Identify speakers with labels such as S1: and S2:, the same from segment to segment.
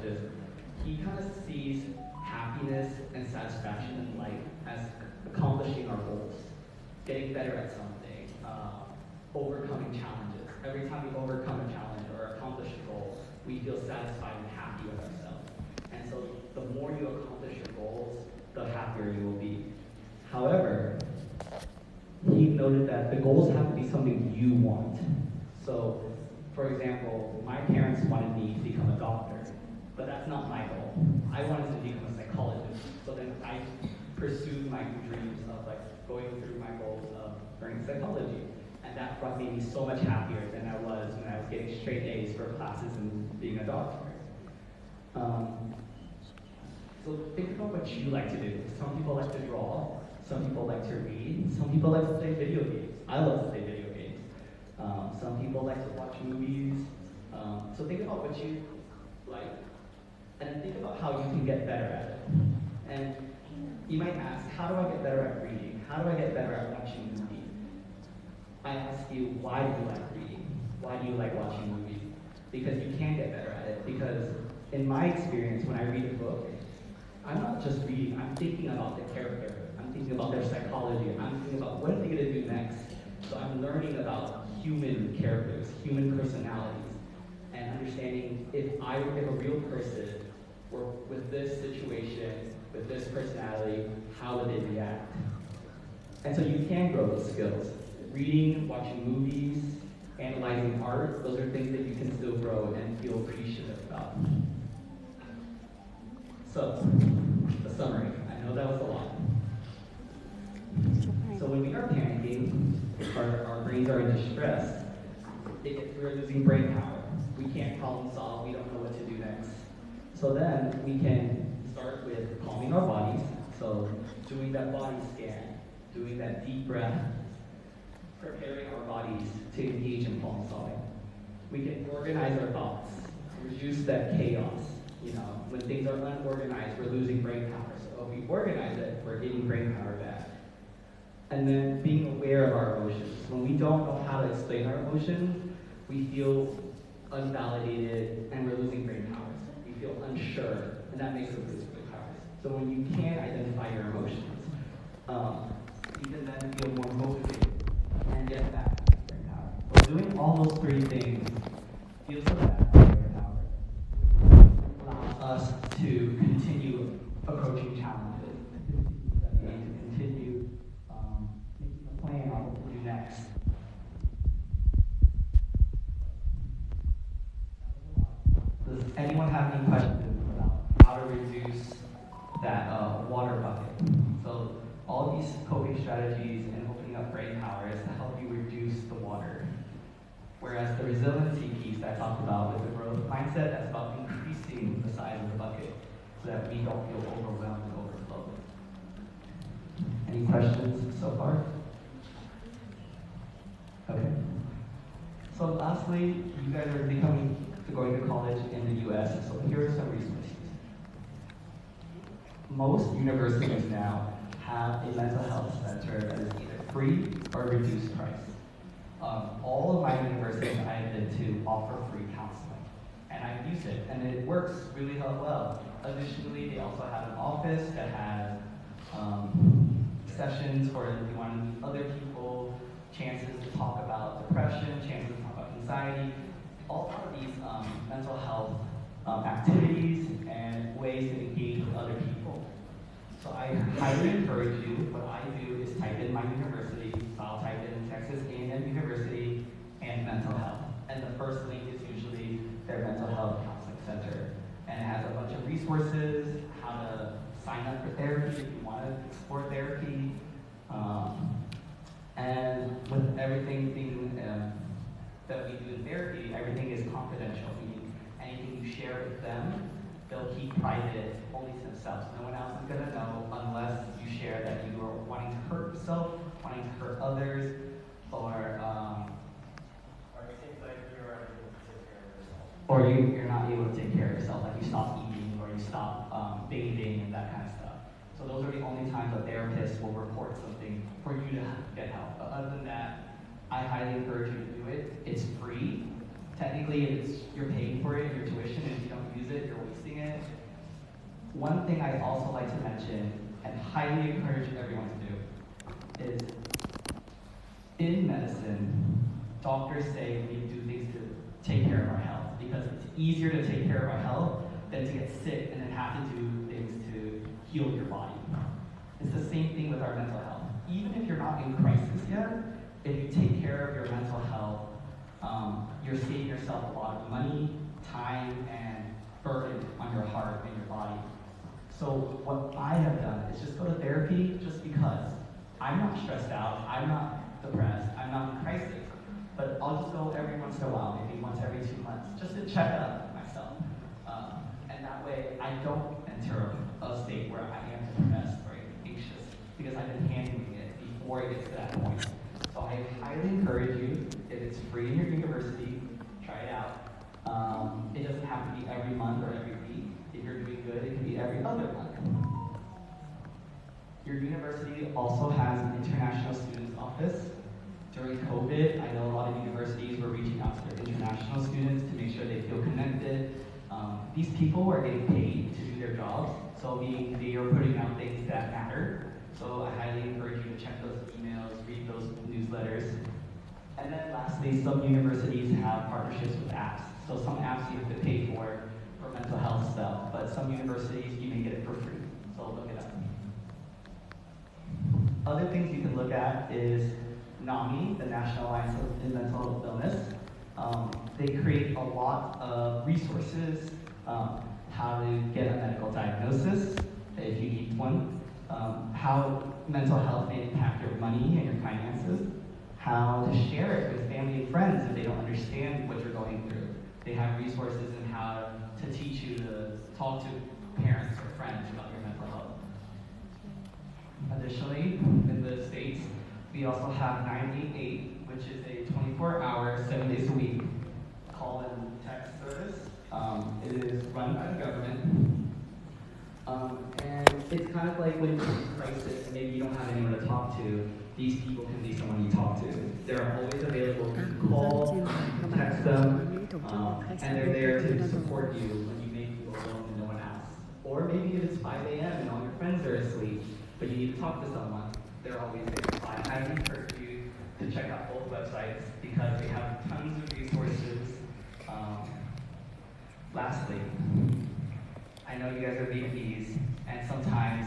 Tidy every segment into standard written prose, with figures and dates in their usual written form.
S1: this. He kind of sees happiness and satisfaction in life as accomplishing our goals, getting better at something, overcoming challenges. Every time we overcome a challenge or accomplish a goal, we feel satisfied and happy with ourselves. And so the more you accomplish your goals, the happier you will be. However, he noted that the goals have to be something you want. So, for example, my parents wanted me to become a doctor, but that's not my goal. I wanted to become a psychologist. So then I pursued my dreams of going through my goals of learning psychology. And that made me so much happier than I was when I was getting straight A's for classes and being a doctor. So think about what you like to do. Some people like to draw, some people like to read, some people like to play video games. I love to play video games. Some people like to watch movies. So think about what you like, and think about how you can get better at it. And you might ask, how do I get better at reading? How do I get better at watching movies? I ask you, why do you like reading? Why do you like watching movies? Because you can get better at it. Because in my experience, when I read a book, I'm not just reading, I'm thinking about the character. I'm thinking about their psychology. I'm thinking about what are they gonna do next? So I'm learning about human characters, human personalities, and understanding if a real person were with this situation, with this personality, how would they react? And so you can grow those skills. Reading, watching movies, analyzing art, those are things that you can still grow and feel appreciative about. So, the summary. I know that was a lot. So when we are panicking, our brains are in distress, we're losing brain power. We can't problem solve, we don't know what to do next. So then we can start with calming our bodies, so doing that body scan, doing that deep breath, preparing our bodies to engage in problem solving. We can organize our thoughts, reduce that chaos. When things are unorganized, we're losing brain power. So if we organize it, we're getting brain power back. And then being aware of our emotions. When we don't know how to explain our emotions, we feel unvalidated and we're losing brain powers. We feel unsure, and that makes us lose brain powers. So when you can identify your emotions, you can then feel more motivated and get back brain power. But doing all those three things gives us back brain power, allows us to continue approaching challenges, to continue making a plan on what to do next. Does anyone have any questions about how to reduce that water bucket? So all these coping strategies and opening up brain power is to help you reduce the water. Whereas the resiliency piece that I talked about with the growth mindset, that's about increasing the size of the bucket so that we don't feel overwhelmed and overflowed. Any questions so far? Okay. So lastly, you guys are going to college in the US, so here are some resources. Most universities now have a mental health center that is either free or reduced price. All of my universities I've been to offer free counseling, and I've used it, and it works really well. Additionally, they also have an office that has sessions for if you want to meet other people, chances to talk about depression, chances to talk about anxiety, all of these mental health activities and ways to engage with other people. So I highly encourage you, what I do is type in my university, so I'll type in Texas A&M University and mental health. And the first link is usually their mental health counseling center. And it has a bunch of resources, how to sign up for therapy if you want to explore therapy. And with everything being that we do in therapy, everything is confidential, meaning anything you share with them, they'll keep private only to themselves. No one else is going to know unless you share that you are wanting to hurt yourself, wanting to hurt others, or you're not able to take care of yourself, like you stop eating or you stop bathing and that kind of stuff. So those are the only times a therapist will report something for you to get help. But other than that, I highly encourage you to do it. It's free. technically you're paying for it, your tuition, and if you don't use it, you're wasting it. One thing I also like to mention, and highly encourage everyone to do, is in medicine, doctors say we need to do things to take care of our health, because it's easier to take care of our health than to get sick and then have to do things to heal your body. It's the same thing with our mental health. Even if you're not in crisis yet, if you take care of your mental health, you're saving yourself a lot of money, time, and burden on your heart and your body. So what I have done is just go to therapy just because. I'm not stressed out, I'm not depressed, I'm not in crisis, but I'll just go every once in a while, maybe once every 2 months, just to check up myself. And that way I don't enter a state where I am depressed or anxious, because I've been handling it before it gets to that point. So I highly encourage you, if it's free in your university, try it out. It doesn't have to be every month or every week. If you're doing good, it can be every other month. Your university also has an international students office. During COVID, I know a lot of universities were reaching out to their international students to make sure they feel connected. These people are getting paid to do their jobs, so they are putting out things that matter. So I highly encourage you to check those emails, read those newsletters. And then lastly, some universities have partnerships with apps. So some apps you have to pay for mental health stuff, but some universities you may get it for free. So look it up. Other things you can look at is NAMI, the National Alliance in Mental Illness. They create a lot of resources, how to get a medical diagnosis if you need one, how mental health may impact your money and your finances, how to share it with family and friends if they don't understand what you're going through. They have resources in how to teach you to talk to parents or friends about your mental health. Additionally, in the States, we also have 988, which is a 24-hour, 7 days a week call and text service. It is run by the government. And it's kind of like when you're in crisis and maybe you don't have anyone to talk to, these people can be someone you talk to. They're always available. You can call, you can text them, and they're there to support you when you may feel alone and no one else. Or maybe if it's 5 a.m. and all your friends are asleep, but you need to talk to someone, they're always there. So I highly encourage you to check out both websites because they have tons of resources. Lastly, I know you guys are Vietnamese, and sometimes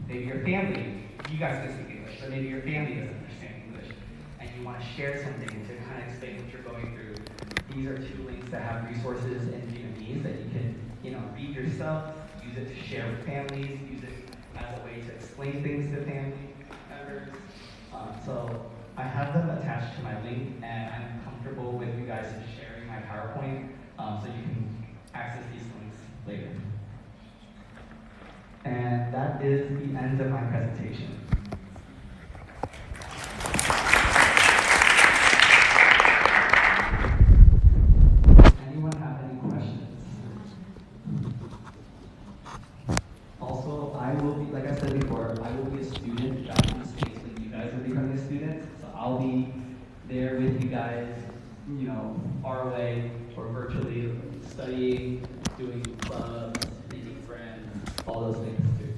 S1: maybe your family, you guys can speak English, but maybe your family doesn't understand English, and you want to share something to kind of explain what you're going through. These are 2 links that have resources in Vietnamese that you can, read yourself, use it to share with families, use it as a way to explain things to family members. So I have them attached to my link, and I'm comfortable with you guys sharing my PowerPoint, so you can access these links later. And that is the end of my presentation. Anyone have any questions? Also, I will be, like I said before, I will be a student back in the States when you guys are becoming a student. So I'll be there with you guys, far away or virtually studying, doing clubs, making friends, all those things too.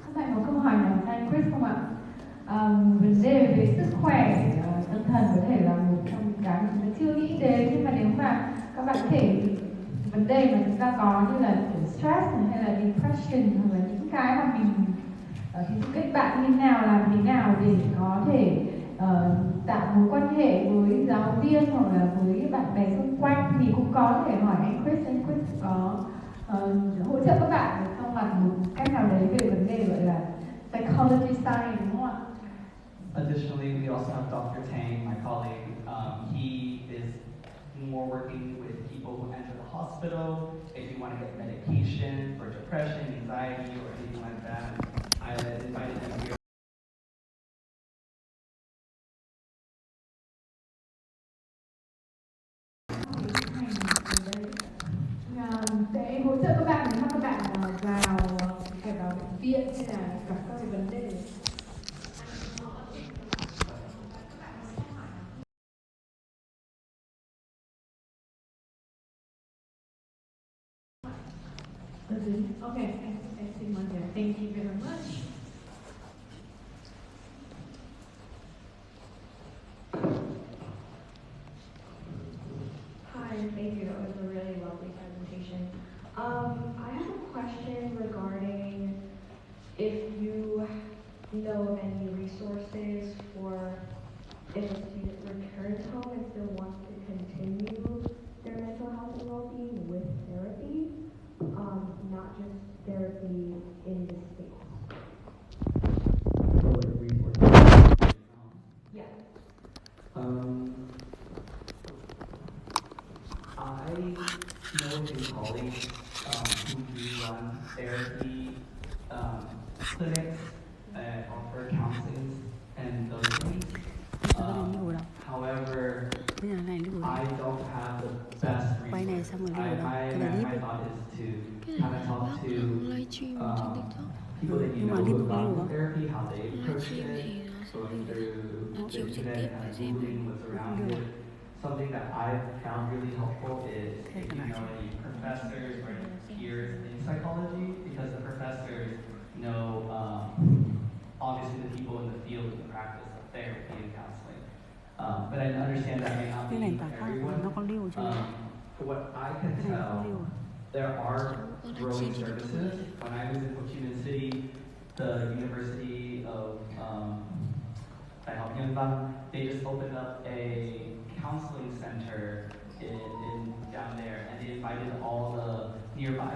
S2: Các bạn có câu hỏi nào cho anh Chris không ạ? Vấn đề về sức khỏe tâm thần có thể là một trong những cái mà chúng ta chưa nghĩ đến, nhưng mà nếu mà các bạn có thể vấn đề mà chúng ta có như là stress hay là depression hoặc là những cái mà mình thì kết bạn như nào, làm thế nào để có thể tạo mối quan hệ với giáo viên hoặc là với bạn bè xung quanh thì cũng có thể hỏi anh Chris có hỗ trợ các bạn trong mặt một cách nào đấy về vấn đề gọi là psychology side, đúng không ạ?
S1: Additionally, we also have Dr. Tang, my colleague. He is more working with people who enter the hospital. If you want to get medication for depression, anxiety, or anything like that, I invited him here.
S2: Sẽ hỗ trợ các bạn nếu mà các bạn phải vào bệnh viện hay là gặp các cái vấn đề. Okay, I see one there. Thank you very much.
S3: Hi, thank you. That was a really lovely presentation. I have a question regarding if you know of any resources for if a student returns home and still wants to continue their mental health and well-being with therapy, not just therapy in the States.
S1: So like resources.
S3: Yeah.
S1: I know a few colleagues who do run therapy clinics and offer counseling and those things. However, I don't have the best resources. My thought is to kind of talk to people that you know who have gone through therapy, how they approached it, going through the internet, kind of Googling what's around it. Something that I've found really helpful is if you know any professors or peers in psychology, because the professors know obviously the people in the field of the practice of therapy and counseling. But I understand that may not be everyone. For what I can tell, there are growing services. When I was in Ho Chi Minh City, the University of Đại học Nhân Văn, they just opened up a counseling center in down there, and they invited all the nearby